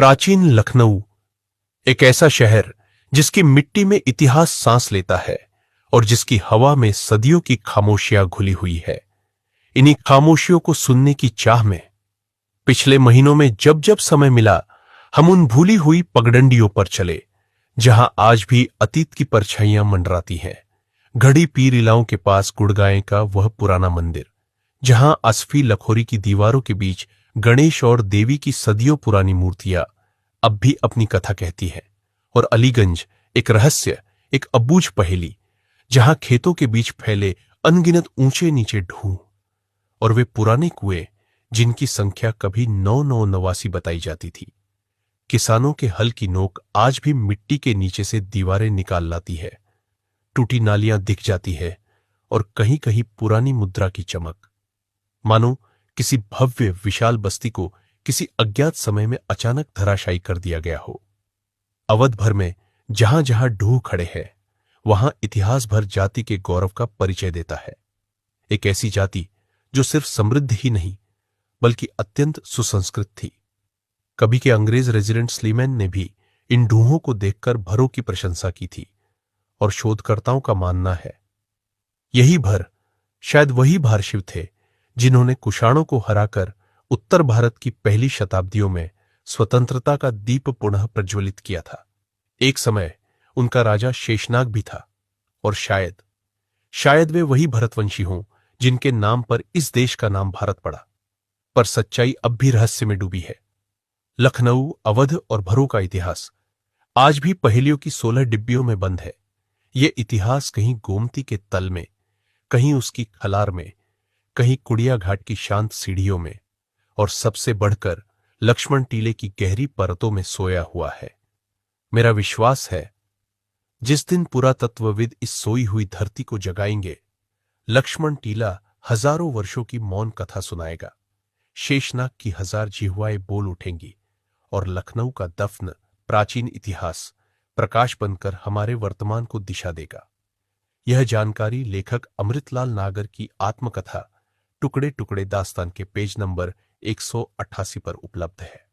प्राचीन लखनऊ एक ऐसा शहर जिसकी मिट्टी में इतिहास सांस लेता है और जिसकी हवा में सदियों की खामोशियां घुली हुई है। इन्हीं खामोशियों को सुनने की चाह में पिछले महीनों में जब जब समय मिला, हम उन भूली हुई पगडंडियों पर चले जहां आज भी अतीत की परछाइयां मंडराती हैं। घड़ी पीर इलाओं के पास गुड़गांव का वह पुराना मंदिर, जहां असफी लखोरी की दीवारों के बीच गणेश और देवी की सदियों पुरानी मूर्तियां अब भी अपनी कथा कहती हैं। और अलीगंज एक रहस्य, एक अबूझ पहेली, जहां खेतों के बीच फैले अनगिनत ऊंचे नीचे ढूंढ और वे पुराने कुएं जिनकी संख्या कभी 9,989 बताई जाती थी। किसानों के हल की नोक आज भी मिट्टी के नीचे से दीवारें निकाल लाती है। टूटी नालियां दिख जाती है और कहीं कहीं पुरानी मुद्रा की चमक, मानो किसी भव्य विशाल बस्ती को किसी अज्ञात समय में अचानक धराशायी कर दिया गया हो। अवध भर में जहां जहां ढूह खड़े हैं, वहां इतिहास भर जाति के गौरव का परिचय देता है। एक ऐसी जाति जो सिर्फ समृद्ध ही नहीं बल्कि अत्यंत सुसंस्कृत थी। कभी के अंग्रेज रेजिडेंट स्लीमैन ने भी इन ढूहों को देखकर भरों की प्रशंसा की थी और शोधकर्ताओं का मानना है यही भर शायद वही भारशिव थे जिन्होंने कुषाणों को हराकर उत्तर भारत की पहली शताब्दियों में स्वतंत्रता का दीप पुनः प्रज्वलित किया था। एक समय उनका राजा शेषनाग भी था और शायद वे वही भरतवंशी हों जिनके नाम पर इस देश का नाम भारत पड़ा। पर सच्चाई अब भी रहस्य में डूबी है। लखनऊ, अवध और भरों का इतिहास आज भी पहेलियों की 16 डिब्बियों में बंद है। ये इतिहास कहीं गोमती के तल में, कहीं उसकी खलार में, कहीं कुड़िया घाट की शांत सीढ़ियों में और सबसे बढ़कर लक्ष्मण टीले की गहरी परतों में सोया हुआ है। मेरा विश्वास है जिस दिन पुरातत्वविद इस सोई हुई धरती को जगाएंगे, लक्ष्मण टीला हजारों वर्षों की मौन कथा सुनाएगा। शेषनाग की 1000 जिह्वाएं बोल उठेंगी और लखनऊ का दफन प्राचीन इतिहास प्रकाश बनकर हमारे वर्तमान को दिशा देगा। यह जानकारी लेखक अमृतलाल नागर की आत्मकथा टुकड़े टुकड़े दास्तान के पेज नंबर 188 पर उपलब्ध है।